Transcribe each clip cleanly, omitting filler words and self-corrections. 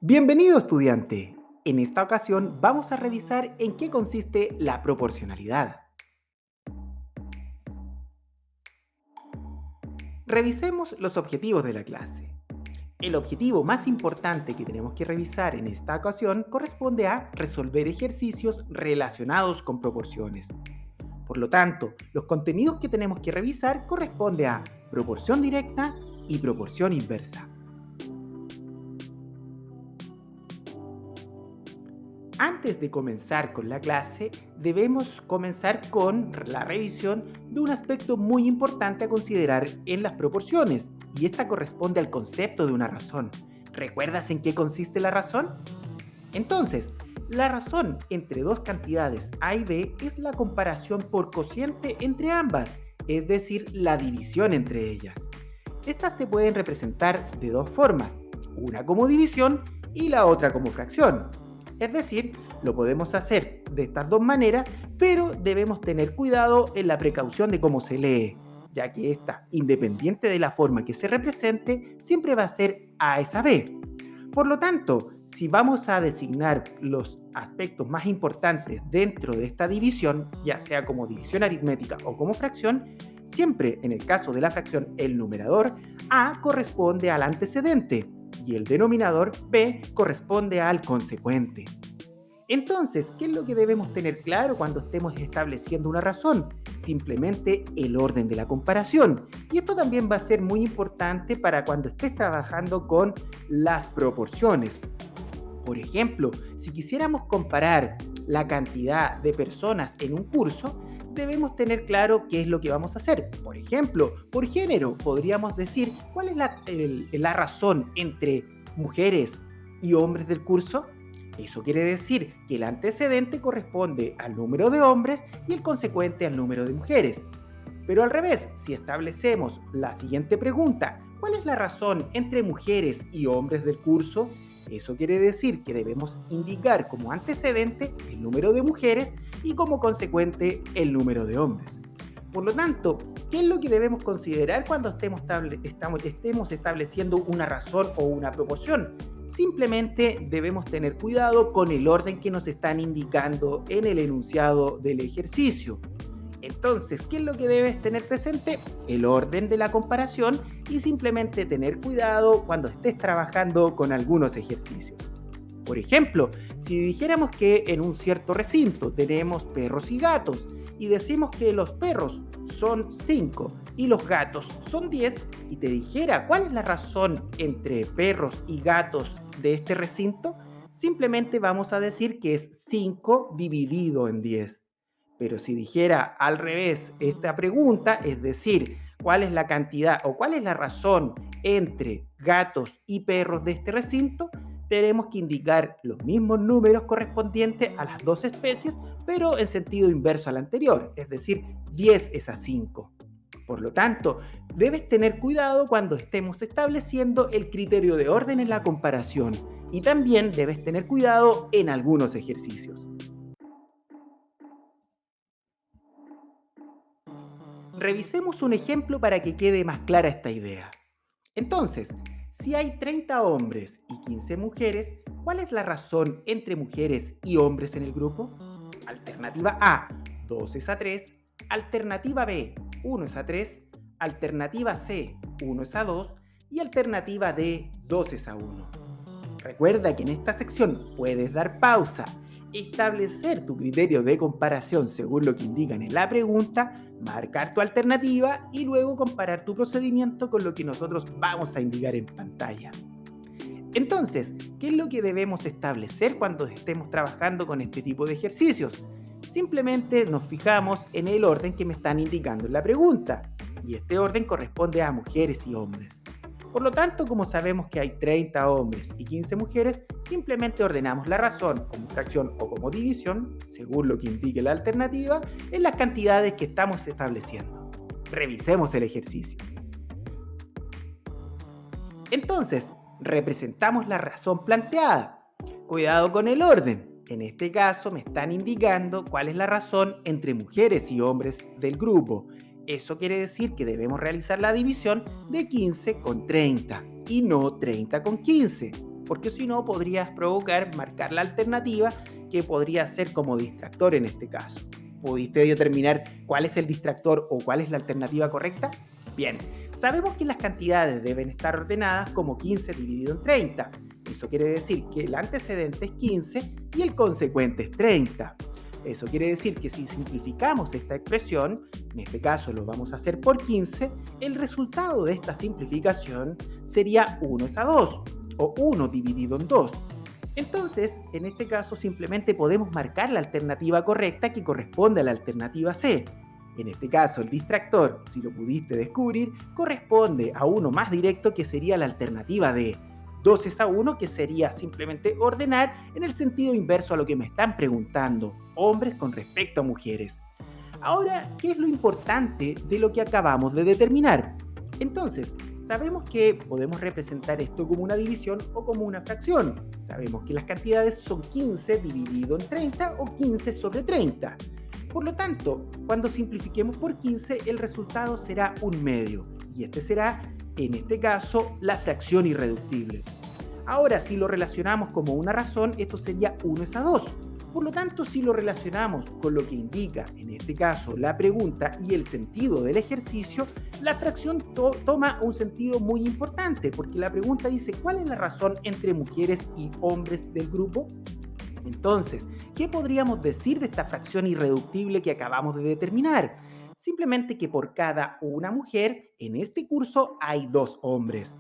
Bienvenido estudiante. En esta ocasión vamos a revisar en qué consiste la proporcionalidad. Revisemos los objetivos de la clase. El objetivo más importante que tenemos que revisar en esta ocasión corresponde a resolver ejercicios relacionados con proporciones. Por lo tanto, los contenidos que tenemos que revisar corresponde a proporción directa y proporción inversa. Antes de comenzar con la clase, debemos comenzar con la revisión de un aspecto muy importante a considerar en las proporciones, y esta corresponde al concepto de una razón. ¿Recuerdas en qué consiste la razón? Entonces, la razón entre dos cantidades A y B es la comparación por cociente entre ambas, es decir, la división entre ellas. Estas se pueden representar de dos formas, una como división y la otra como fracción. Es decir, lo podemos hacer de estas dos maneras, pero debemos tener cuidado en la precaución de cómo se lee, ya que esta, independiente de la forma que se represente, siempre va a ser A es a B. Por lo tanto, si vamos a designar los aspectos más importantes dentro de esta división, ya sea como división aritmética o como fracción, siempre en el caso de la fracción el numerador A corresponde al antecedente y el denominador B corresponde al consecuente. Entonces, ¿qué es lo que debemos tener claro cuando estemos estableciendo una razón? Simplemente el orden de la comparación. Y esto también va a ser muy importante para cuando estés trabajando con las proporciones. Por ejemplo, si quisiéramos comparar la cantidad de personas en un curso, debemos tener claro qué es lo que vamos a hacer. Por ejemplo, por género, podríamos decir cuál es la razón entre mujeres y hombres del curso. Eso quiere decir que el antecedente corresponde al número de hombres y el consecuente al número de mujeres. Pero al revés, si establecemos la siguiente pregunta, ¿cuál es la razón entre mujeres y hombres del curso? Eso quiere decir que debemos indicar como antecedente el número de mujeres y como consecuente el número de hombres. Por lo tanto, ¿qué es lo que debemos considerar cuando estemos estableciendo una razón o una proporción? Simplemente debemos tener cuidado con el orden que nos están indicando en el enunciado del ejercicio. Entonces, ¿qué es lo que debes tener presente? El orden de la comparación y simplemente tener cuidado cuando estés trabajando con algunos ejercicios. Por ejemplo, si dijéramos que en un cierto recinto tenemos perros y gatos y decimos que los perros son 5 y los gatos son 10 y te dijera cuál es la razón entre perros y gatos de este recinto, simplemente vamos a decir que es 5 dividido en 10. Pero si dijera al revés esta pregunta, es decir, cuál es la cantidad o cuál es la razón entre gatos y perros de este recinto, tenemos que indicar los mismos números correspondientes a las dos especies, pero en sentido inverso al anterior, es decir, 10 es a 5. Por lo tanto, debes tener cuidado cuando estemos estableciendo el criterio de orden en la comparación y también debes tener cuidado en algunos ejercicios. Revisemos un ejemplo para que quede más clara esta idea. Entonces, si hay 30 hombres y 15 mujeres, ¿cuál es la razón entre mujeres y hombres en el grupo? Alternativa A, 2 es a 3. Alternativa B, 1 es a 3. Alternativa C, 1 es a 2. Y alternativa D, 2 es a 1. Recuerda que en esta sección puedes dar pausa, establecer tu criterio de comparación según lo que indican en la pregunta, marcar tu alternativa y luego comparar tu procedimiento con lo que nosotros vamos a indicar en pantalla. Entonces, ¿qué es lo que debemos establecer cuando estemos trabajando con este tipo de ejercicios? Simplemente nos fijamos en el orden que me están indicando en la pregunta, y este orden corresponde a mujeres y hombres. Por lo tanto, como sabemos que hay 30 hombres y 15 mujeres, simplemente ordenamos la razón como fracción o como división, según lo que indique la alternativa, en las cantidades que estamos estableciendo. Revisemos el ejercicio. Entonces, representamos la razón planteada. Cuidado con el orden. En este caso me están indicando cuál es la razón entre mujeres y hombres del grupo. Eso quiere decir que debemos realizar la división de 15 con 30 y no 30 con 15. porque si no podrías provocar marcar la alternativa que podría ser como distractor en este caso. ¿Pudiste determinar cuál es el distractor o cuál es la alternativa correcta? Bien, sabemos que las cantidades deben estar ordenadas como 15 dividido en 30. Eso quiere decir que el antecedente es 15 y el consecuente es 30. Eso quiere decir que si simplificamos esta expresión, en este caso lo vamos a hacer por 15, el resultado de esta simplificación sería 1 es a 2 o 1 dividido en 2. Entonces, en este caso simplemente podemos marcar la alternativa correcta que corresponde a la alternativa C. En este caso, el distractor, si lo pudiste descubrir, corresponde a uno más directo que sería la alternativa D. 2 es a 1, que sería simplemente ordenar en el sentido inverso a lo que me están preguntando, hombres con respecto a mujeres. Ahora, ¿qué es lo importante de lo que acabamos de determinar? Entonces, sabemos que podemos representar esto como una división o como una fracción. Sabemos que las cantidades son 15 dividido en 30 o 15 sobre 30. Por lo tanto, cuando simplifiquemos por 15, el resultado será un medio. Y este será, en este caso, la fracción irreductible. Ahora, si lo relacionamos como una razón, esto sería 1 es a 2. Por lo tanto, si lo relacionamos con lo que indica, en este caso, la pregunta y el sentido del ejercicio, la fracción toma un sentido muy importante, porque la pregunta dice, ¿cuál es la razón entre mujeres y hombres del grupo? Entonces, ¿qué podríamos decir de esta fracción irreductible que acabamos de determinar? Simplemente que por cada una mujer, en este curso hay 2 hombres.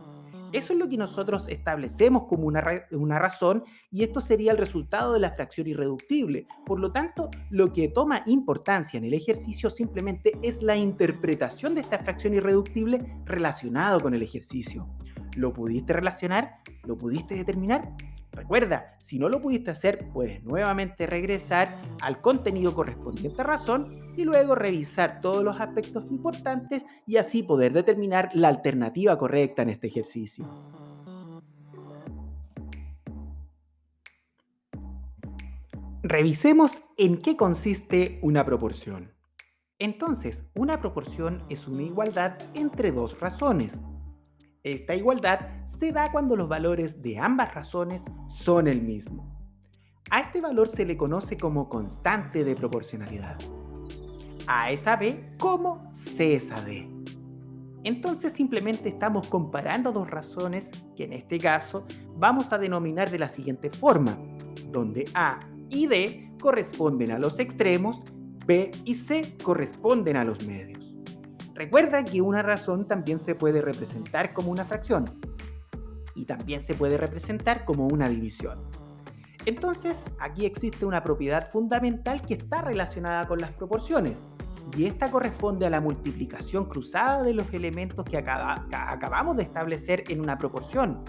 Eso es lo que nosotros establecemos como una razón y esto sería el resultado de la fracción irreductible. Por lo tanto, lo que toma importancia en el ejercicio simplemente es la interpretación de esta fracción irreductible relacionado con el ejercicio. ¿Lo pudiste relacionar? ¿Lo pudiste determinar? Recuerda, si no lo pudiste hacer, puedes nuevamente regresar al contenido correspondiente a razón y luego revisar todos los aspectos importantes y así poder determinar la alternativa correcta en este ejercicio. Revisemos en qué consiste una proporción. Entonces, una proporción es una igualdad entre dos razones. Esta igualdad se da cuando los valores de ambas razones son el mismo. A este valor se le conoce como constante de proporcionalidad. A es a B como C es a D. Entonces simplemente estamos comparando dos razones que en este caso vamos a denominar de la siguiente forma, donde A y D corresponden a los extremos, B y C corresponden a los medios. Recuerda que una razón también se puede representar como una fracción y también se puede representar como una división. Entonces, aquí existe una propiedad fundamental que está relacionada con las proporciones y esta corresponde a la multiplicación cruzada de los elementos que acabamos de establecer en una proporción.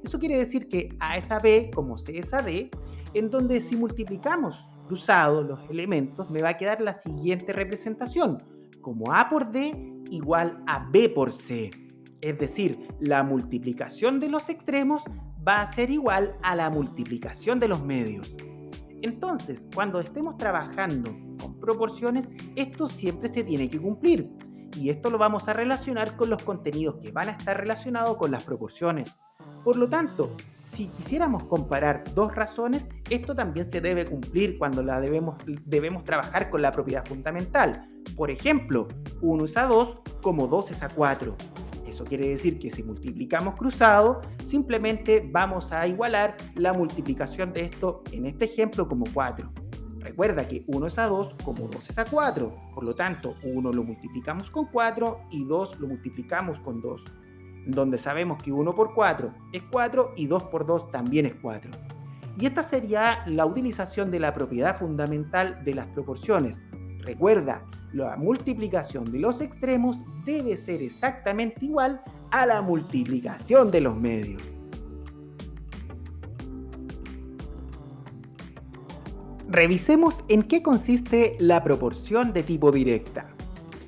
Eso quiere decir que A es a B como C es a D, en donde si multiplicamos cruzados los elementos me va a quedar la siguiente representación, como A por D igual a B por C. Es decir, la multiplicación de los extremos va a ser igual a la multiplicación de los medios. Entonces, cuando estemos trabajando con proporciones, esto siempre se tiene que cumplir. Y esto lo vamos a relacionar con los contenidos que van a estar relacionados con las proporciones. Por lo tanto, si quisiéramos comparar dos razones, esto también se debe cumplir cuando debemos trabajar con la propiedad fundamental. Por ejemplo, 1 es a 2 como 2 es a 4. Eso quiere decir que si multiplicamos cruzado, simplemente vamos a igualar la multiplicación de esto, en este ejemplo, como 4. Recuerda que 1 es a 2 como 2 es a 4. Por lo tanto, 1 lo multiplicamos con 4 y 2 lo multiplicamos con 2. Donde sabemos que 1 por 4 es 4 y 2 por 2 también es 4. Y esta sería la utilización de la propiedad fundamental de las proporciones. Recuerda, la multiplicación de los extremos debe ser exactamente igual a la multiplicación de los medios. Revisemos en qué consiste la proporción de tipo directa.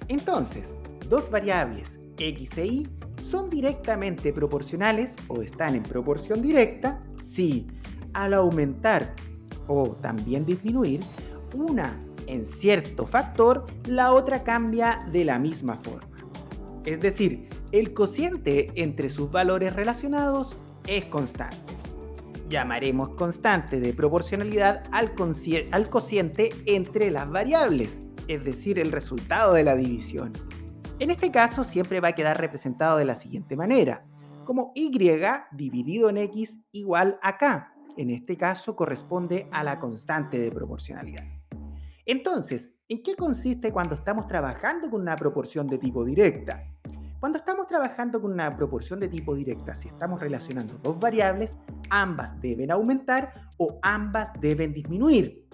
Entonces, dos variables, x e y, son directamente proporcionales o están en proporción directa si, al aumentar o también disminuir una en cierto factor, la otra cambia de la misma forma. Es decir, el cociente entre sus valores relacionados es constante. Llamaremos constante de proporcionalidad al cociente entre las variables, es decir, el resultado de la división. En este caso siempre va a quedar representado de la siguiente manera, como y dividido en x igual a k. En este caso corresponde a la constante de proporcionalidad. Entonces, ¿en qué consiste cuando estamos trabajando con una proporción de tipo directa? Cuando estamos trabajando con una proporción de tipo directa, si estamos relacionando dos variables, ambas deben aumentar o ambas deben disminuir.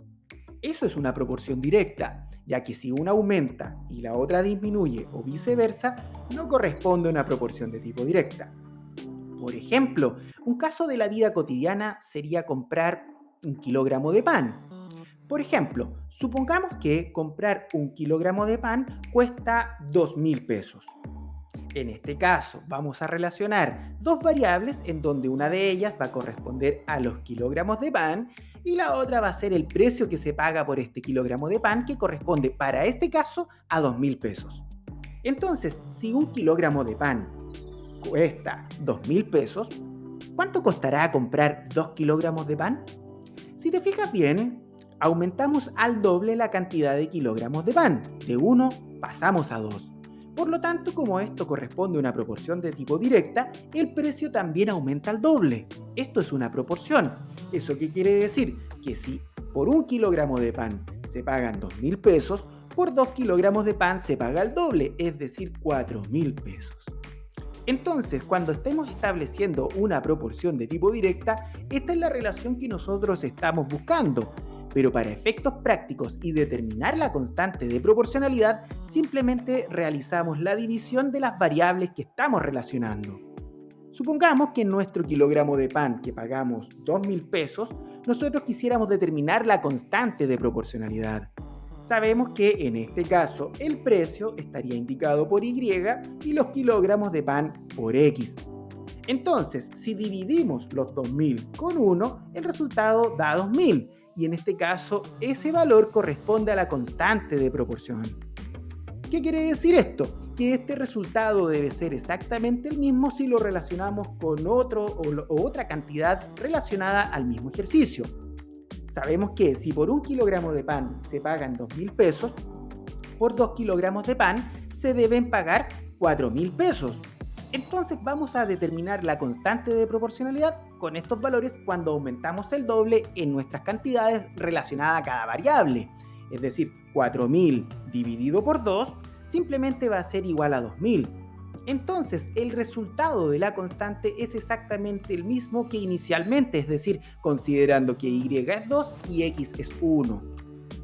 Eso es una proporción directa, ya que si una aumenta y la otra disminuye o viceversa, no corresponde a una proporción de tipo directa. Por ejemplo, un caso de la vida cotidiana sería comprar 1 kilogramo de pan. Por ejemplo, supongamos que comprar 1 kilogramo de pan cuesta 2.000 pesos. En este caso, vamos a relacionar dos variables en donde una de ellas va a corresponder a los kilogramos de pan y la otra va a ser el precio que se paga por este kilogramo de pan que corresponde para este caso a 2.000 pesos. Entonces, si 1 kilogramo de pan cuesta 2.000 pesos, ¿cuánto costará comprar 2 kilogramos de pan? Si te fijas bien, aumentamos al doble la cantidad de kilogramos de pan. De 1 pasamos a 2. Por lo tanto, como esto corresponde a una proporción de tipo directa, el precio también aumenta al doble. Esto es una proporción. ¿Eso qué quiere decir? Que si por 1 kilogramo de pan se pagan 2.000 pesos, por 2 kilogramos de pan se paga el doble, es decir, 4.000 pesos. Entonces, cuando estemos estableciendo una proporción de tipo directa, esta es la relación que nosotros estamos buscando. Pero para efectos prácticos y determinar la constante de proporcionalidad, simplemente realizamos la división de las variables que estamos relacionando. Supongamos que en nuestro kilogramo de pan que pagamos 2.000 pesos, nosotros quisiéramos determinar la constante de proporcionalidad. Sabemos que en este caso el precio estaría indicado por Y y los kilogramos de pan por X. Entonces, si dividimos los 2.000 con 1, el resultado da 2.000 y en este caso ese valor corresponde a la constante de proporción. ¿Qué quiere decir esto? Que este resultado debe ser exactamente el mismo si lo relacionamos con otra cantidad relacionada al mismo ejercicio. Sabemos que si por 1 kilogramo de pan se pagan 2.000 pesos, por 2 kilogramos de pan se deben pagar 4.000 pesos. Entonces vamos a determinar la constante de proporcionalidad con estos valores cuando aumentamos el doble en nuestras cantidades relacionadas a cada variable. Es decir, 4.000 dividido por 2 simplemente va a ser igual a 2.000. Entonces el resultado de la constante es exactamente el mismo que inicialmente, es decir, considerando que y es 2 y x es 1.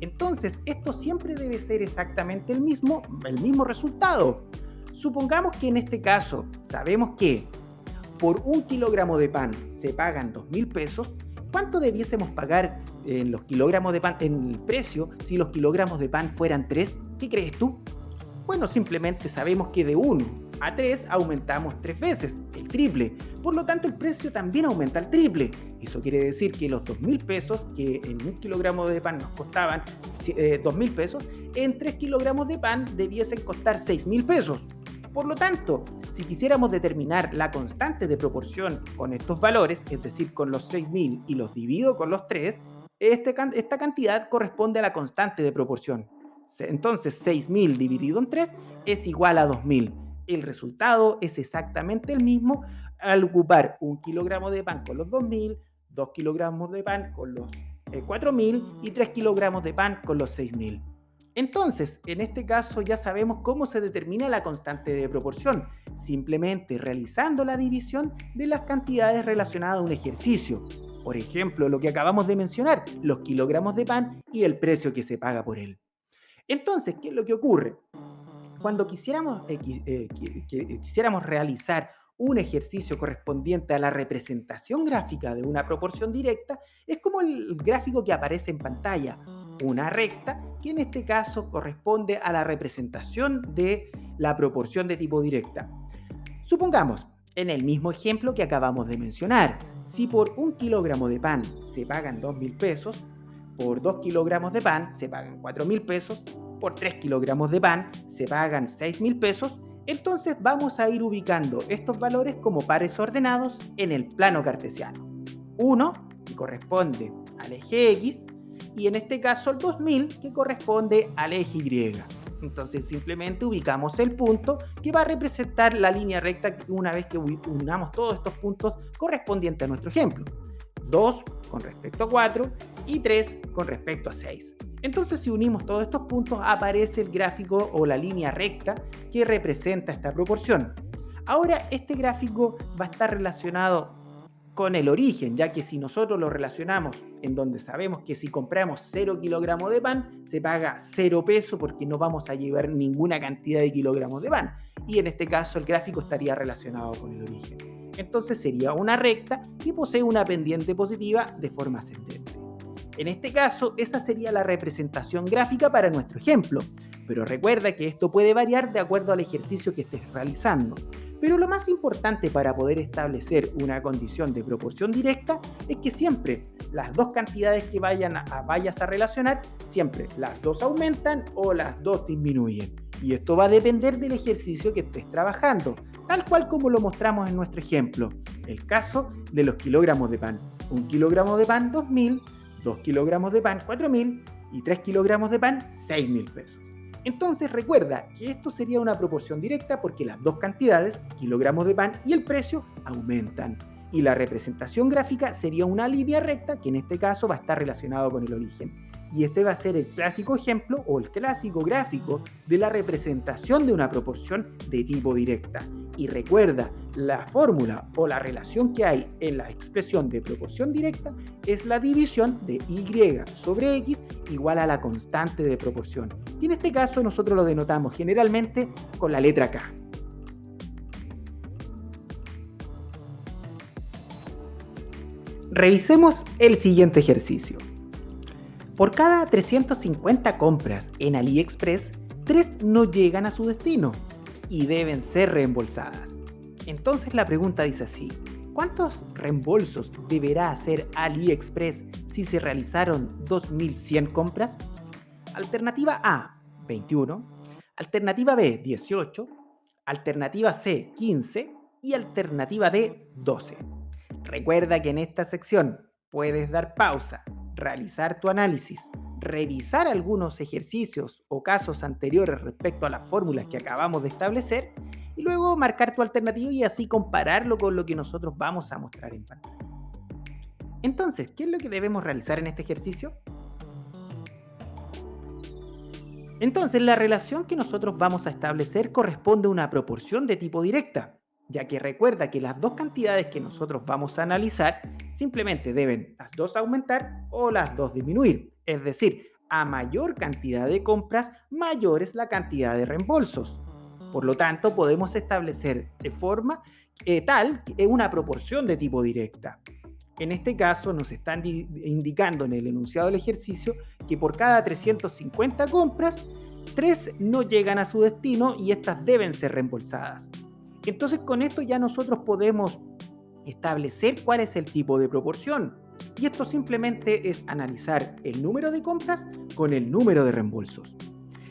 Entonces esto siempre debe ser exactamente el mismo resultado. Supongamos que en este caso sabemos que por 1 kilogramo de pan se pagan 2.000 pesos. ¿Cuánto debiésemos pagar en los kilogramos de pan, en el precio, si los kilogramos de pan fueran 3? ¿Qué crees tú? Bueno, simplemente sabemos que de 1 a 3 aumentamos 3 veces, el triple. Por lo tanto, el precio también aumenta al triple. Eso quiere decir que los 2.000 pesos, que en 1 kilogramo de pan nos costaban 2.000 pesos, en 3 kilogramos de pan debiesen costar 6.000 pesos. Por lo tanto, si quisiéramos determinar la constante de proporción con estos valores, es decir, con los 6.000 y los divido con los 3, esta cantidad corresponde a la constante de proporción. Entonces, 6.000 dividido en 3 es igual a 2.000. El resultado es exactamente el mismo al ocupar 1 kilogramo de pan con los 2.000, 2 kilogramos de pan con los 4.000 y 3 kilogramos de pan con los 6.000. Entonces, en este caso ya sabemos cómo se determina la constante de proporción, simplemente realizando la división de las cantidades relacionadas a un ejercicio. Por ejemplo, lo que acabamos de mencionar, los kilogramos de pan y el precio que se paga por él. Entonces, ¿qué es lo que ocurre? Cuando quisiéramos realizar un ejercicio correspondiente a la representación gráfica de una proporción directa, es como el gráfico que aparece en pantalla, una recta que en este caso corresponde a la representación de la proporción de tipo directa. Supongamos, en el mismo ejemplo que acabamos de mencionar, si por 1 kilogramo de pan se pagan 2.000 pesos, por 2 kilogramos de pan se pagan 4.000 pesos, por 3 kilogramos de pan se pagan 6.000 pesos, entonces vamos a ir ubicando estos valores como pares ordenados en el plano cartesiano. 1, que corresponde al eje X, y en este caso el 2000, que corresponde al eje Y. Entonces simplemente ubicamos el punto que va a representar la línea recta una vez que unamos todos estos puntos correspondientes a nuestro ejemplo. 2 con respecto a 4 y 3 con respecto a 6. Entonces, si unimos todos estos puntos, aparece el gráfico o la línea recta que representa esta proporción. Ahora, este gráfico va a estar relacionado con el origen, ya que si nosotros lo relacionamos en donde sabemos que si compramos 0 kilogramos de pan, se paga 0 pesos porque no vamos a llevar ninguna cantidad de kilogramos de pan. Y en este caso el gráfico estaría relacionado con el origen. Entonces sería una recta que posee una pendiente positiva de forma ascendente. En este caso, esa sería la representación gráfica para nuestro ejemplo. Pero recuerda que esto puede variar de acuerdo al ejercicio que estés realizando. Pero lo más importante para poder establecer una condición de proporción directa es que siempre las dos cantidades que vayas a relacionar, siempre las dos aumentan o las dos disminuyen. Y esto va a depender del ejercicio que estés trabajando, tal cual como lo mostramos en nuestro ejemplo. El caso de los kilogramos de pan. 1 kilogramo de pan, 2.000, 2 kilogramos de pan, 4.000 y 3 kilogramos de pan, 6.000 pesos. Entonces recuerda que esto sería una proporción directa porque las dos cantidades, kilogramos de pan y el precio, aumentan. Y la representación gráfica sería una línea recta que en este caso va a estar relacionado con el origen. Y este va a ser el clásico ejemplo o el clásico gráfico de la representación de una proporción de tipo directa. Y recuerda, la fórmula o la relación que hay en la expresión de proporción directa es la división de Y sobre X igual a la constante de proporción. Y en este caso nosotros lo denotamos generalmente con la letra K. Revisemos el siguiente ejercicio. Por cada 350 compras en AliExpress, 3 no llegan a su destino y deben ser reembolsadas. Entonces la pregunta dice así: ¿cuántos reembolsos deberá hacer AliExpress si se realizaron 2100 compras? Alternativa A, 21, alternativa B, 18, alternativa C, 15 y alternativa D, 12. Recuerda que en esta sección puedes dar pausa, realizar tu análisis, revisar algunos ejercicios o casos anteriores respecto a las fórmulas que acabamos de establecer y luego marcar tu alternativa y así compararlo con lo que nosotros vamos a mostrar en pantalla. Entonces, ¿qué es lo que debemos realizar en este ejercicio? Entonces, la relación que nosotros vamos a establecer corresponde a una proporción de tipo directa, ya que recuerda que las dos cantidades que nosotros vamos a analizar simplemente deben las dos aumentar o las dos disminuir. Es decir, a mayor cantidad de compras, mayor es la cantidad de reembolsos. Por lo tanto, podemos establecer de forma tal una proporción de tipo directa. En este caso nos están indicando en el enunciado del ejercicio que por cada 350 compras, 3 no llegan a su destino y estas deben ser reembolsadas. Entonces con esto ya nosotros podemos establecer cuál es el tipo de proporción. Y esto simplemente es analizar el número de compras con el número de reembolsos.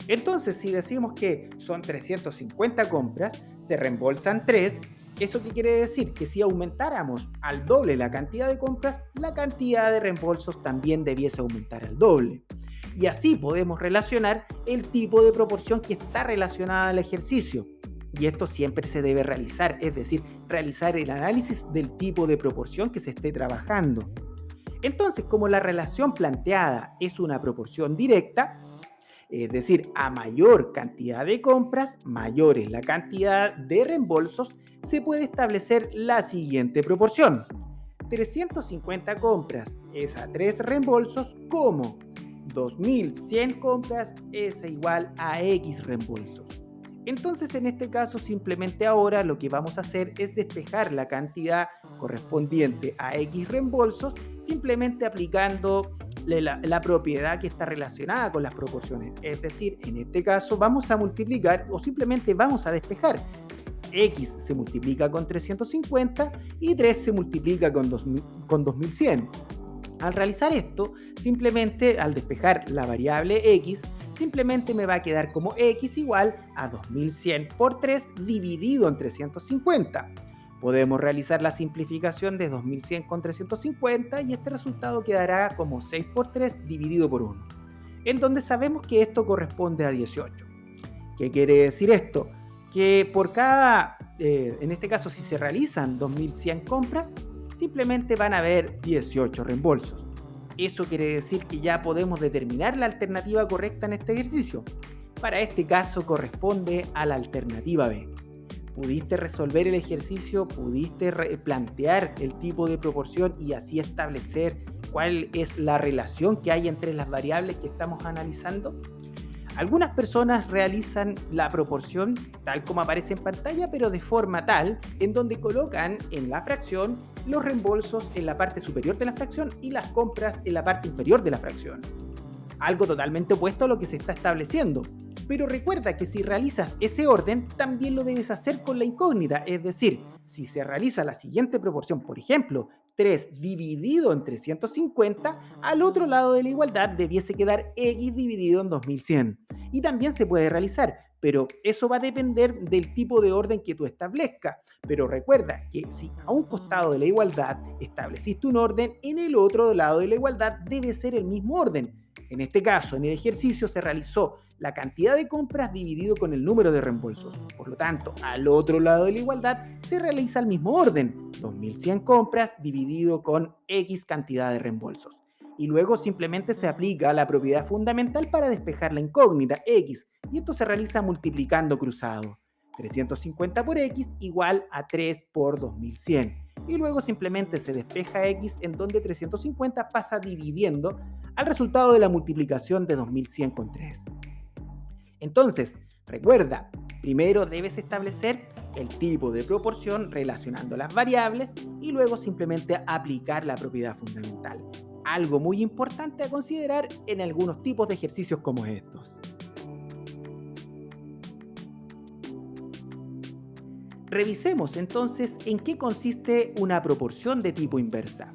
Entonces si decimos que son 350 compras, se reembolsan 3. ¿Eso qué quiere decir? Que si aumentáramos al doble la cantidad de compras, la cantidad de reembolsos también debiese aumentar al doble. Y así podemos relacionar el tipo de proporción que está relacionada al ejercicio. Y esto siempre se debe realizar, es decir, realizar el análisis del tipo de proporción que se esté trabajando. Entonces, como la relación planteada es una proporción directa, es decir, a mayor cantidad de compras, mayor es la cantidad de reembolsos, se puede establecer la siguiente proporción. 350 compras es a 3 reembolsos, como 2100 compras es igual a X reembolsos. Entonces, en este caso, simplemente ahora lo que vamos a hacer es despejar la cantidad correspondiente a X reembolsos, simplemente aplicando la propiedad que está relacionada con las proporciones. Es decir, en este caso vamos a multiplicar o simplemente vamos a despejar. X se multiplica con 350 y 3 se multiplica con 2100. Al realizar esto, simplemente al despejar la variable X, simplemente me va a quedar como X igual a 2100 por 3 dividido en 350. Podemos realizar la simplificación de 2100 con 350 y este resultado quedará como 6 por 3 dividido por 1, en donde sabemos que esto corresponde a 18. ¿Qué quiere decir esto? Que por cada, en este caso si se realizan 2100 compras, simplemente van a haber 18 reembolsos. Eso quiere decir que ya podemos determinar la alternativa correcta en este ejercicio. Para este caso corresponde a la alternativa B. Pudiste resolver el ejercicio, pudiste plantear el tipo de proporción y así establecer cuál es la relación que hay entre las variables que estamos analizando. Algunas personas realizan la proporción tal como aparece en pantalla, pero de forma tal en donde colocan en la fracción los reembolsos en la parte superior de la fracción y las compras en la parte inferior de la fracción. Algo totalmente opuesto a lo que se está estableciendo. Pero recuerda que si realizas ese orden, también lo debes hacer con la incógnita, es decir, si se realiza la siguiente proporción, por ejemplo, 3 dividido en 350, al otro lado de la igualdad debiese quedar x dividido en 2100. Y también se puede realizar, pero eso va a depender del tipo de orden que tú establezcas. Pero recuerda que si a un costado de la igualdad estableciste un orden, en el otro lado de la igualdad debe ser el mismo orden. En este caso, en el ejercicio se realizó la cantidad de compras dividido con el número de reembolsos. Por lo tanto, al otro lado de la igualdad se realiza el mismo orden, 2100 compras dividido con X cantidad de reembolsos. Y luego simplemente se aplica la propiedad fundamental para despejar la incógnita X, y esto se realiza multiplicando cruzado. 350 por X igual a 3 por 2100. Y luego simplemente se despeja X en donde 350 pasa dividiendo al resultado de la multiplicación de 2100 con 3. Entonces, recuerda, primero debes establecer el tipo de proporción relacionando las variables y luego simplemente aplicar la propiedad fundamental. Algo muy importante a considerar en algunos tipos de ejercicios como estos. Revisemos entonces en qué consiste una proporción de tipo inversa.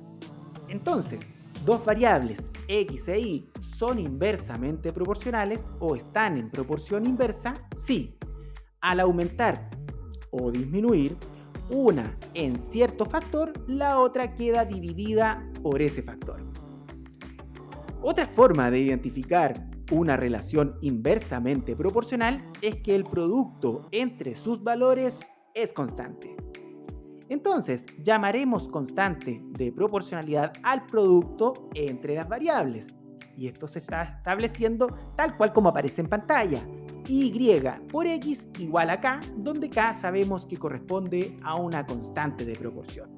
Entonces, dos variables x e y son inversamente proporcionales o están en proporción inversa si, al aumentar o disminuir una en cierto factor, la otra queda dividida por ese factor. Otra forma de identificar una relación inversamente proporcional es que el producto entre sus valores es constante. Entonces, llamaremos constante de proporcionalidad al producto entre las variables. Y esto se está estableciendo tal cual como aparece en pantalla. Y por x igual a k, donde k sabemos que corresponde a una constante de proporción.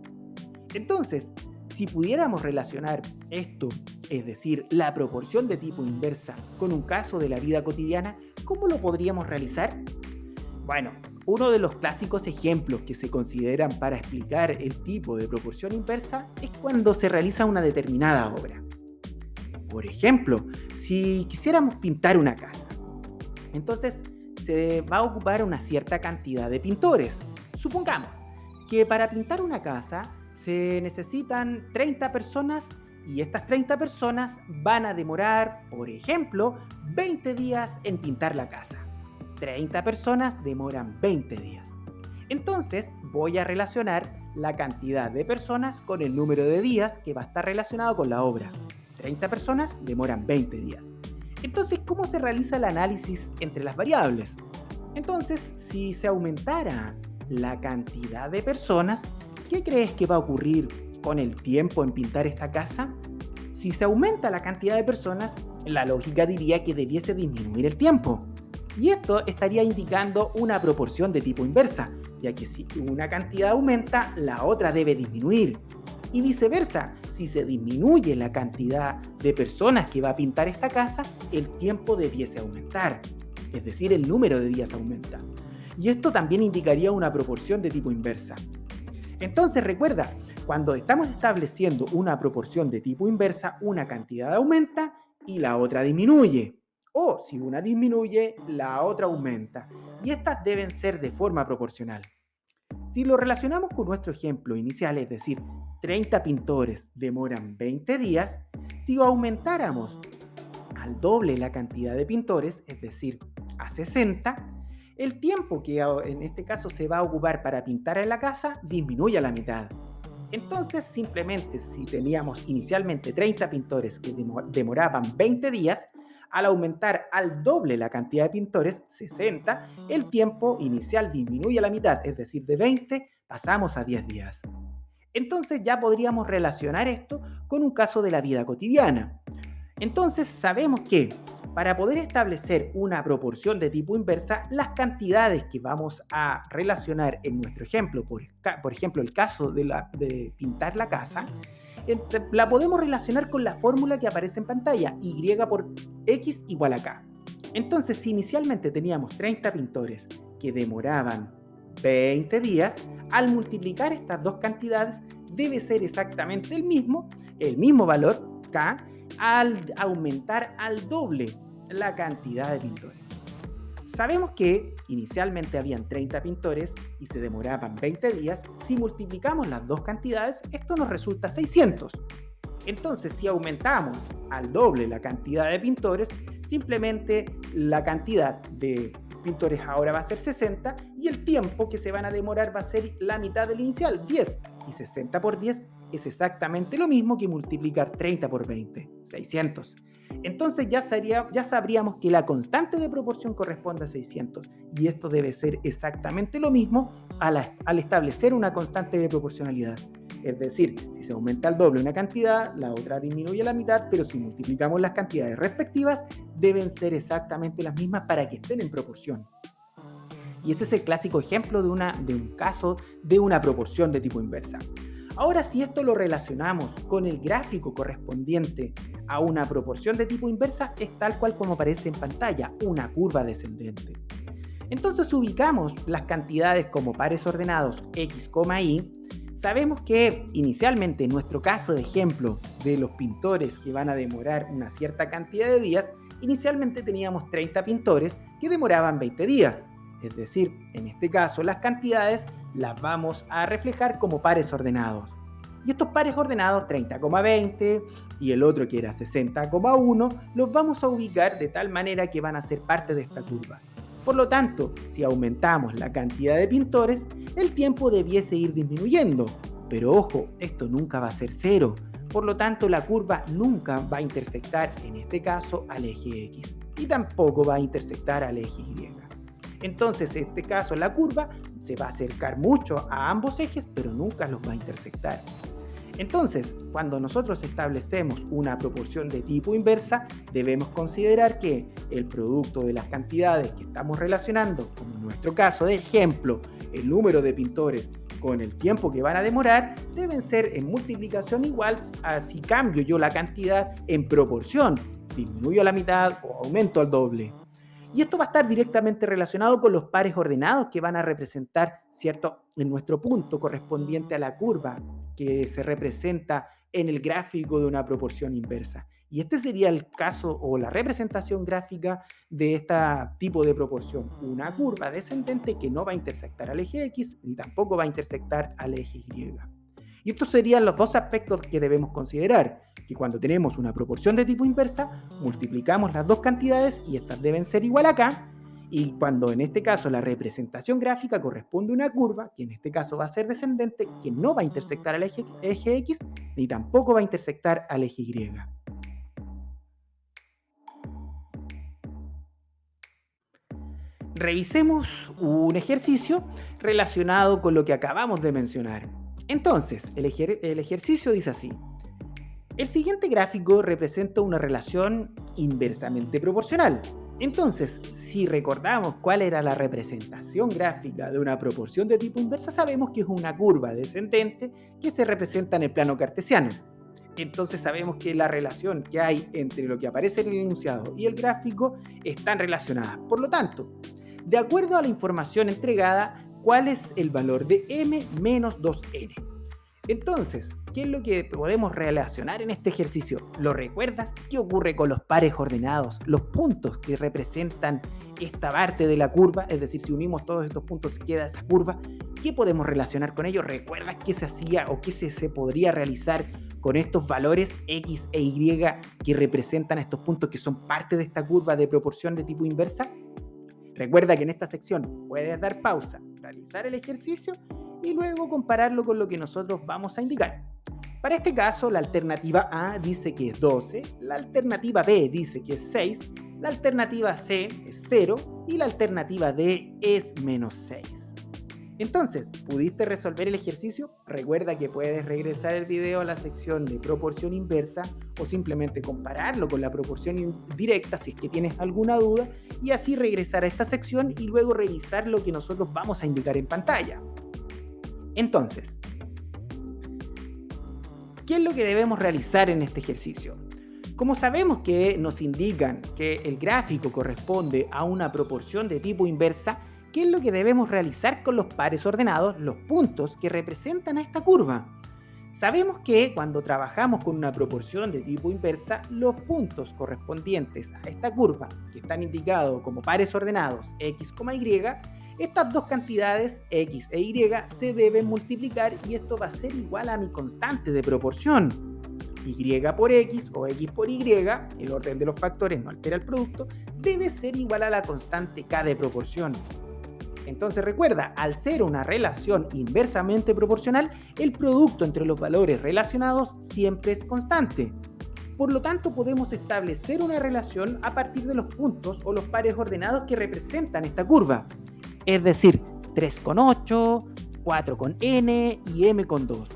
Entonces, si pudiéramos relacionar esto, es decir, la proporción de tipo inversa, con un caso de la vida cotidiana, ¿cómo lo podríamos realizar? Bueno, uno de los clásicos ejemplos que se consideran para explicar el tipo de proporción inversa es cuando se realiza una determinada obra. Por ejemplo, si quisiéramos pintar una casa, entonces se va a ocupar una cierta cantidad de pintores. Supongamos que para pintar una casa se necesitan 30 personas y estas 30 personas van a demorar, por ejemplo, 20 días en pintar la casa. 30 personas demoran 20 días. Entonces voy a relacionar la cantidad de personas con el número de días que va a estar relacionado con la obra. 30 personas demoran 20 días. Entonces, ¿cómo se realiza el análisis entre las variables? Entonces, si se aumentara la cantidad de personas, ¿qué crees que va a ocurrir con el tiempo en pintar esta casa? Si se aumenta la cantidad de personas, la lógica diría que debiese disminuir el tiempo. Y esto estaría indicando una proporción de tipo inversa, ya que si una cantidad aumenta, la otra debe disminuir. Y viceversa, si se disminuye la cantidad de personas que va a pintar esta casa, el tiempo debiese aumentar. Es decir, el número de días aumenta. Y esto también indicaría una proporción de tipo inversa. Entonces recuerda, cuando estamos estableciendo una proporción de tipo inversa, una cantidad aumenta y la otra disminuye. O si una disminuye, la otra aumenta. Y estas deben ser de forma proporcional. Si lo relacionamos con nuestro ejemplo inicial, es decir, 30 pintores demoran 20 días, si aumentáramos al doble la cantidad de pintores, es decir, a 60, el tiempo que en este caso se va a ocupar para pintar en la casa disminuye a la mitad. Entonces, simplemente si teníamos inicialmente 30 pintores que demoraban 20 días, al aumentar al doble la cantidad de pintores, 60, el tiempo inicial disminuye a la mitad, es decir, de 20 pasamos a 10 días. Entonces ya podríamos relacionar esto con un caso de la vida cotidiana. Entonces sabemos que para poder establecer una proporción de tipo inversa, las cantidades que vamos a relacionar en nuestro ejemplo, por ejemplo el caso de pintar la casa, la podemos relacionar con la fórmula que aparece en pantalla, y por x igual a k. Entonces, si inicialmente teníamos 30 pintores que demoraban 20 días, al multiplicar estas dos cantidades debe ser exactamente el mismo valor, k, al aumentar al doble la cantidad de pintores. Sabemos que inicialmente habían 30 pintores y se demoraban 20 días. Si multiplicamos las dos cantidades, esto nos resulta 600. Entonces, si aumentamos al doble la cantidad de pintores, simplemente la cantidad de pintores ahora va a ser 60 y el tiempo que se van a demorar va a ser la mitad del inicial, 10. Y 60 por 10 es exactamente lo mismo que multiplicar 30 por 20, 600. Entonces ya sabríamos que la constante de proporción corresponde a 600, y esto debe ser exactamente lo mismo al establecer una constante de proporcionalidad. Es decir, si se aumenta al doble una cantidad, la otra disminuye a la mitad, pero si multiplicamos las cantidades respectivas, deben ser exactamente las mismas para que estén en proporción. Y ese es el clásico ejemplo de un caso de una proporción de tipo inversa. Ahora, si esto lo relacionamos con el gráfico correspondiente a una proporción de tipo inversa, es tal cual como aparece en pantalla, una curva descendente. Entonces ubicamos las cantidades como pares ordenados x, y. Sabemos que inicialmente en nuestro caso de ejemplo de los pintores que van a demorar una cierta cantidad de días, inicialmente teníamos 30 pintores que demoraban 20 días. Es decir, en este caso las cantidades las vamos a reflejar como pares ordenados. Y estos pares ordenados, 30,20 y el otro que era 60,1, los vamos a ubicar de tal manera que van a ser parte de esta curva. Por lo tanto, si aumentamos la cantidad de pintores, el tiempo debiese ir disminuyendo. Pero ojo, esto nunca va a ser cero. Por lo tanto, la curva nunca va a intersectar, en este caso, al eje X. Y tampoco va a intersectar al eje Y. Entonces, en este caso, la curva se va a acercar mucho a ambos ejes, pero nunca los va a intersectar. Entonces, cuando nosotros establecemos una proporción de tipo inversa, debemos considerar que el producto de las cantidades que estamos relacionando, como en nuestro caso de ejemplo, el número de pintores con el tiempo que van a demorar, deben ser en multiplicación igual a si cambio yo la cantidad en proporción, disminuyo a la mitad o aumento al doble. Y esto va a estar directamente relacionado con los pares ordenados que van a representar, ¿cierto?, en nuestro punto correspondiente a la curva que se representa en el gráfico de una proporción inversa. Y este sería el caso o la representación gráfica de este tipo de proporción. Una curva descendente que no va a intersectar al eje X ni tampoco va a intersectar al eje Y. Y estos serían los dos aspectos que debemos considerar, que cuando tenemos una proporción de tipo inversa, multiplicamos las dos cantidades y estas deben ser igual a k, y cuando en este caso la representación gráfica corresponde a una curva, que en este caso va a ser descendente, que no va a intersectar al eje X, ni tampoco va a intersectar al eje Y. Revisemos un ejercicio relacionado con lo que acabamos de mencionar. Entonces, el ejercicio dice así. El siguiente gráfico representa una relación inversamente proporcional. Entonces, si recordamos cuál era la representación gráfica de una proporción de tipo inversa, sabemos que es una curva descendente que se representa en el plano cartesiano. Entonces sabemos que la relación que hay entre lo que aparece en el enunciado y el gráfico están relacionadas. Por lo tanto, de acuerdo a la información entregada, ¿cuál es el valor de m menos 2n? Entonces, ¿qué es lo que podemos relacionar en este ejercicio? ¿Lo recuerdas? ¿Qué ocurre con los pares ordenados? Los puntos que representan esta parte de la curva, es decir, si unimos todos estos puntos queda esa curva. ¿Qué podemos relacionar con ellos? ¿Recuerdas qué se hacía o qué se podría realizar con estos valores X e Y que representan estos puntos que son parte de esta curva de proporción de tipo inversa? Recuerda que en esta sección puedes dar pausa, realizar el ejercicio y luego compararlo con lo que nosotros vamos a indicar. Para este caso, la alternativa A dice que es 12, la alternativa B dice que es 6, la alternativa C es 0 y la alternativa D es menos 6. Entonces, ¿pudiste resolver el ejercicio? Recuerda que puedes regresar el video a la sección de proporción inversa o simplemente compararlo con la proporción directa si es que tienes alguna duda y así regresar a esta sección y luego revisar lo que nosotros vamos a indicar en pantalla. Entonces, ¿qué es lo que debemos realizar en este ejercicio? Como sabemos que nos indican que el gráfico corresponde a una proporción de tipo inversa, ¿qué es lo que debemos realizar con los pares ordenados, los puntos que representan a esta curva? Sabemos que cuando trabajamos con una proporción de tipo inversa, los puntos correspondientes a esta curva, que están indicados como pares ordenados x, y, estas dos cantidades, x e y, se deben multiplicar y esto va a ser igual a mi constante de proporción. Y por x o x por y, el orden de los factores no altera el producto, debe ser igual a la constante k de proporción. Entonces recuerda, al ser una relación inversamente proporcional, el producto entre los valores relacionados siempre es constante. Por lo tanto, podemos establecer una relación a partir de los puntos o los pares ordenados que representan esta curva. Es decir, 3 con 8, 4 con n y m con 2.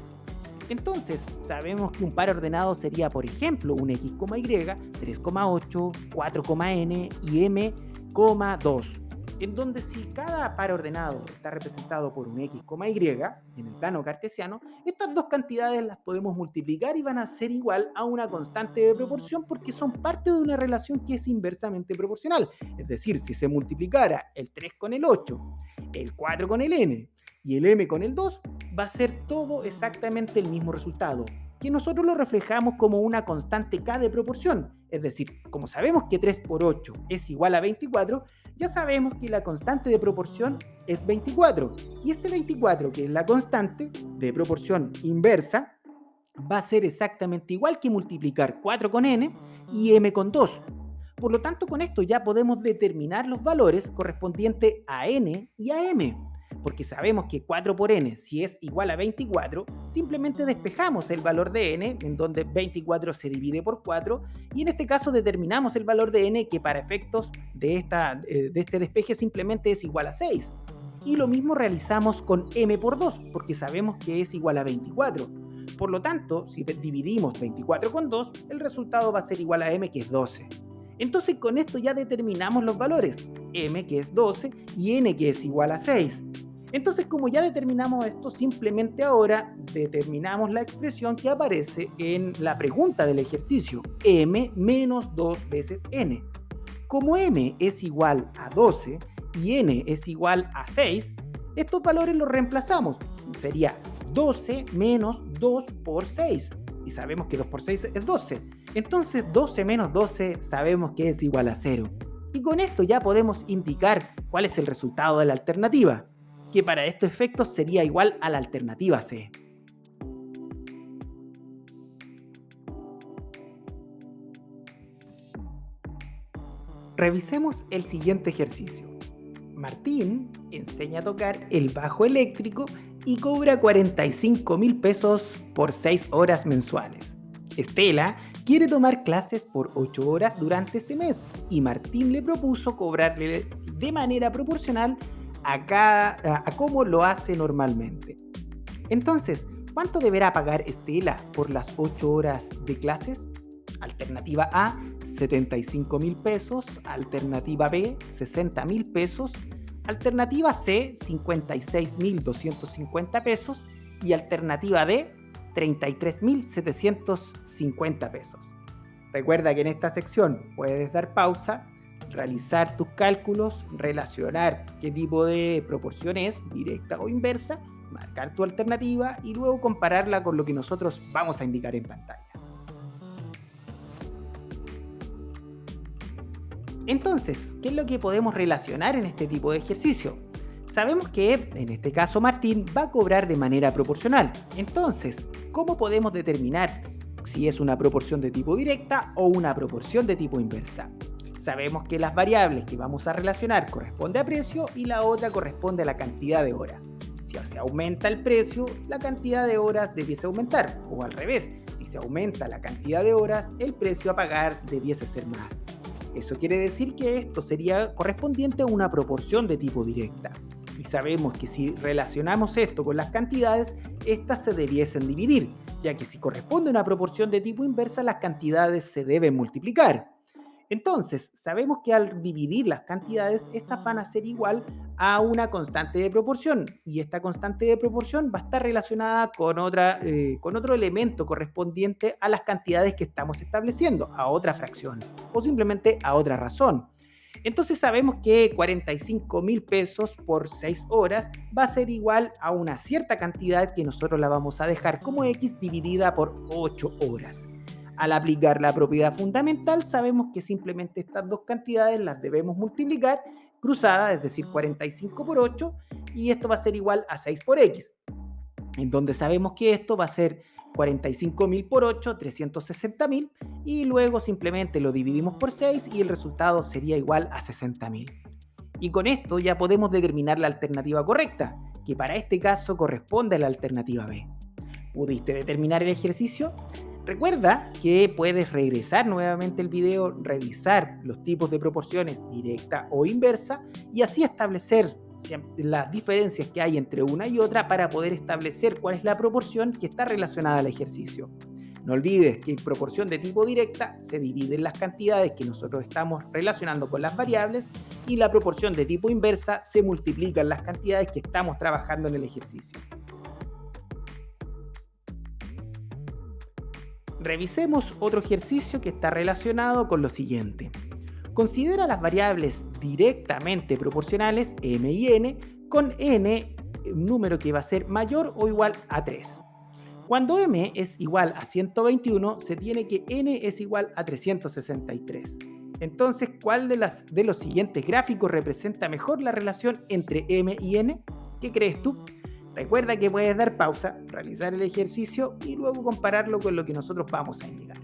Entonces, sabemos que un par ordenado sería, por ejemplo, un x, y, 3,8, 4,n y m, 2. En donde si cada par ordenado está representado por un x, y en el plano cartesiano, estas dos cantidades las podemos multiplicar y van a ser igual a una constante de proporción porque son parte de una relación que es inversamente proporcional. Es decir, si se multiplicara el 3 con el 8, el 4 con el n y el m con el 2, va a ser todo exactamente el mismo resultado, que nosotros lo reflejamos como una constante k de proporción. Es decir, como sabemos que 3 por 8 es igual a 24, ya sabemos que la constante de proporción es 24. Y este 24, que es la constante de proporción inversa, va a ser exactamente igual que multiplicar 4 con n y m con 2. Por lo tanto, con esto ya podemos determinar los valores correspondientes a n y a m. Porque sabemos que 4 por n, si es igual a 24, simplemente despejamos el valor de n, en donde 24 se divide por 4, y en este caso determinamos el valor de n, que para efectos de este despeje simplemente es igual a 6. Y lo mismo realizamos con m por 2, porque sabemos que es igual a 24. Por lo tanto, si dividimos 24 con 2, el resultado va a ser igual a m, que es 12. Entonces con esto ya determinamos los valores, m que es 12 y n que es igual a 6. Entonces, como ya determinamos esto, simplemente ahora determinamos la expresión que aparece en la pregunta del ejercicio, m menos 2 veces n. Como m es igual a 12 y n es igual a 6, estos valores los reemplazamos. Sería 12 menos 2 por 6. Y sabemos que 2 por 6 es 12. Entonces 12 menos 12 sabemos que es igual a 0. Y con esto ya podemos indicar cuál es el resultado de la alternativa, que para estos efectos sería igual a la alternativa C. Revisemos el siguiente ejercicio. Martín enseña a tocar el bajo eléctrico y cobra 45.000 pesos por 6 horas mensuales. Estela quiere tomar clases por 8 horas durante este mes y Martín le propuso cobrarle de manera proporcional a cómo lo hace normalmente. Entonces, ¿cuánto deberá pagar Estela por las 8 horas de clases? Alternativa A, 75.000 pesos. Alternativa B, 60.000 pesos. Alternativa C, 56.250 pesos. Y alternativa D, 33.750 pesos. Recuerda que en esta sección puedes dar pausa, realizar tus cálculos, relacionar qué tipo de proporción es, directa o inversa, marcar tu alternativa y luego compararla con lo que nosotros vamos a indicar en pantalla. Entonces, ¿qué es lo que podemos relacionar en este tipo de ejercicio? Sabemos que, en este caso, Martín va a cobrar de manera proporcional. Entonces, ¿cómo podemos determinar si es una proporción de tipo directa o una proporción de tipo inversa? Sabemos que las variables que vamos a relacionar corresponde a precio y la otra corresponde a la cantidad de horas. Si se aumenta el precio, la cantidad de horas debiese aumentar, o al revés, si se aumenta la cantidad de horas, el precio a pagar debiese ser más. Eso quiere decir que esto sería correspondiente a una proporción de tipo directa. Y sabemos que si relacionamos esto con las cantidades, estas se debiesen dividir, ya que si corresponde a una proporción de tipo inversa, las cantidades se deben multiplicar. Entonces, sabemos que al dividir las cantidades, estas van a ser igual a una constante de proporción y esta constante de proporción va a estar relacionada con otro elemento correspondiente a las cantidades que estamos estableciendo, a otra fracción o simplemente a otra razón. Entonces sabemos que 45.000 pesos por 6 horas va a ser igual a una cierta cantidad que nosotros la vamos a dejar como X dividida por 8 horas. Al aplicar la propiedad fundamental, sabemos que simplemente estas dos cantidades las debemos multiplicar cruzadas, es decir, 45 por 8, y esto va a ser igual a 6 por X, en donde sabemos que esto va a ser 45.000 por 8, 360.000, y luego simplemente lo dividimos por 6 y el resultado sería igual a 60.000. Y con esto ya podemos determinar la alternativa correcta, que para este caso corresponde a la alternativa B. ¿Pudiste determinar el ejercicio? Recuerda que puedes regresar nuevamente el video, revisar los tipos de proporciones directa o inversa y así establecer las diferencias que hay entre una y otra para poder establecer cuál es la proporción que está relacionada al ejercicio. No olvides que en proporción de tipo directa se dividen las cantidades que nosotros estamos relacionando con las variables y la proporción de tipo inversa se multiplican las cantidades que estamos trabajando en el ejercicio. Revisemos otro ejercicio que está relacionado con lo siguiente. Considera las variables directamente proporcionales m y n con n, un número que va a ser mayor o igual a 3. Cuando m es igual a 121, se tiene que n es igual a 363. Entonces, ¿cuál de los siguientes gráficos representa mejor la relación entre m y n? ¿Qué crees tú? Recuerda que puedes dar pausa, realizar el ejercicio y luego compararlo con lo que nosotros vamos a indicar.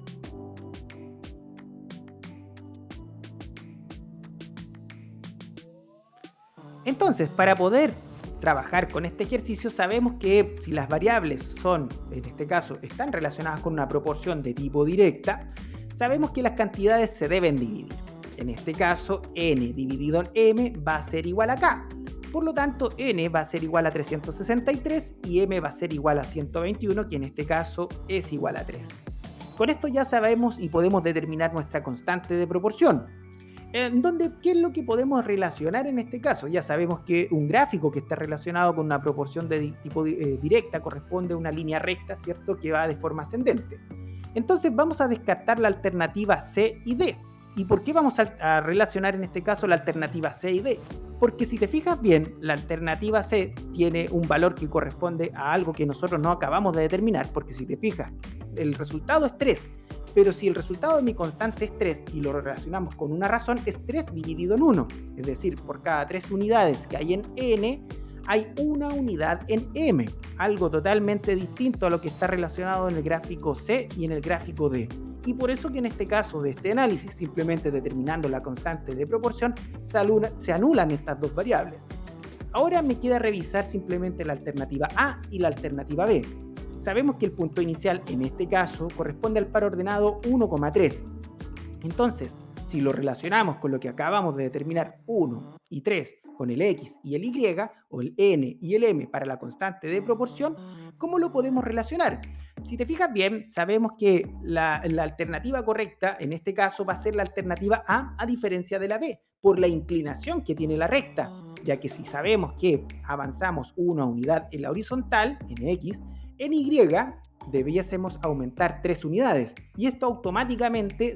Entonces, para poder trabajar con este ejercicio, sabemos que si las variables son, en este caso, están relacionadas con una proporción de tipo directa, sabemos que las cantidades se deben dividir. En este caso, n dividido en m va a ser igual a k. Por lo tanto, n va a ser igual a 363 y m va a ser igual a 121, que en este caso es igual a 3. Con esto ya sabemos y podemos determinar nuestra constante de proporción. ¿Qué es lo que podemos relacionar en este caso? Ya sabemos que un gráfico que está relacionado con una proporción de tipo directa corresponde a una línea recta, ¿cierto?, que va de forma ascendente. Entonces vamos a descartar la alternativa C y D. ¿Y por qué vamos a relacionar en este caso la alternativa C y D? Porque si te fijas bien, la alternativa C tiene un valor que corresponde a algo que nosotros no acabamos de determinar, porque si te fijas, el resultado es 3, pero si el resultado de mi constante es 3 y lo relacionamos con una razón, es 3 dividido en 1. Es decir, por cada 3 unidades que hay en n, hay una unidad en m, algo totalmente distinto a lo que está relacionado en el gráfico C y en el gráfico D. Y por eso que en este caso de este análisis, simplemente determinando la constante de proporción, se anulan estas dos variables. Ahora me queda revisar simplemente la alternativa A y la alternativa B. Sabemos que el punto inicial en este caso corresponde al par ordenado 1,3. Entonces, si lo relacionamos con lo que acabamos de determinar 1 y 3 con el X y el Y, o el N y el M para la constante de proporción, ¿cómo lo podemos relacionar? Si te fijas bien, sabemos que la alternativa correcta en este caso va a ser la alternativa A diferencia de la B, por la inclinación que tiene la recta, ya que si sabemos que avanzamos una unidad en la horizontal, en X, en Y debiésemos aumentar 3 unidades y esto automáticamente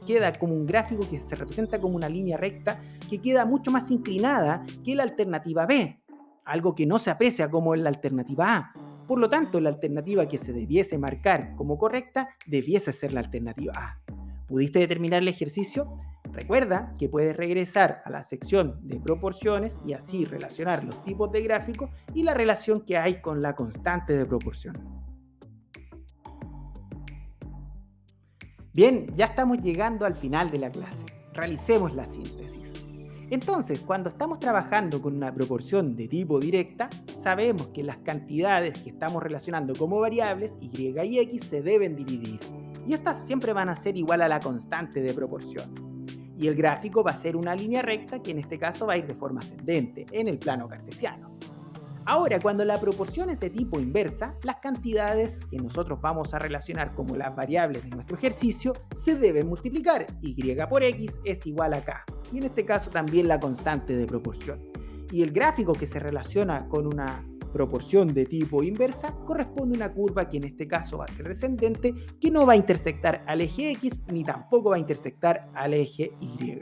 queda como un gráfico que se representa como una línea recta que queda mucho más inclinada que la alternativa B, algo que no se aprecia como en la alternativa A. Por lo tanto, la alternativa que se debiese marcar como correcta debiese ser la alternativa A. ¿Pudiste determinar el ejercicio? Recuerda que puedes regresar a la sección de proporciones y así relacionar los tipos de gráficos y la relación que hay con la constante de proporción. Bien, ya estamos llegando al final de la clase. realicemos la síntesis. Entonces, cuando estamos trabajando con una proporción de tipo directa, sabemos que las cantidades que estamos relacionando como variables, y y x, se deben dividir. Y estas siempre van a ser igual a la constante de proporción. Y el gráfico va a ser una línea recta que en este caso va a ir de forma ascendente en el plano cartesiano. Ahora, cuando la proporción es de tipo inversa, las cantidades que nosotros vamos a relacionar como las variables de nuestro ejercicio se deben multiplicar. Y por x es igual a k. Y en este caso también la constante de proporción. Y el gráfico que se relaciona con una proporción de tipo inversa corresponde a una curva que en este caso va a ser descendente, que no va a intersectar al eje x ni tampoco va a intersectar al eje y.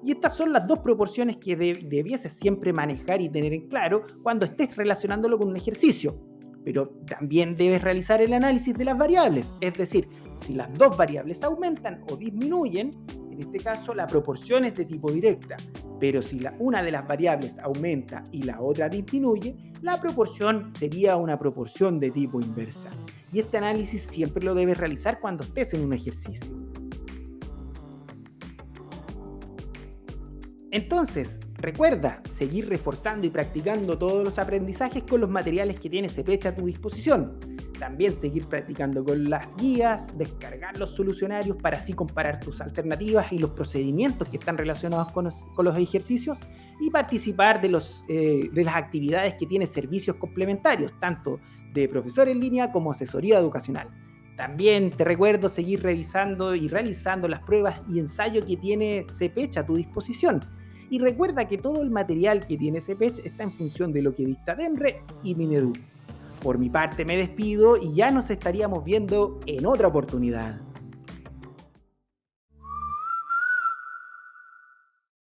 Y estas son las dos proporciones que debieses siempre manejar y tener en claro cuando estés relacionándolo con un ejercicio. Pero también debes realizar el análisis de las variables, es decir, si las dos variables aumentan o disminuyen, en este caso la proporción es de tipo directa, pero si una de las variables aumenta y la otra disminuye, la proporción sería una proporción de tipo inversa. Y este análisis siempre lo debes realizar cuando estés en un ejercicio. Entonces, recuerda seguir reforzando y practicando todos los aprendizajes con los materiales que tiene CPECH a tu disposición. También seguir practicando con las guías, descargar los solucionarios para así comparar tus alternativas y los procedimientos que están relacionados con los ejercicios y participar de las actividades que tiene servicios complementarios, tanto de profesor en línea como asesoría educacional. También te recuerdo seguir revisando y realizando las pruebas y ensayos que tiene CPECH a tu disposición. Y recuerda que todo el material que tiene CPECH está en función de lo que dicta DEMRE y Minedu. Por mi parte me despido y ya nos estaríamos viendo en otra oportunidad.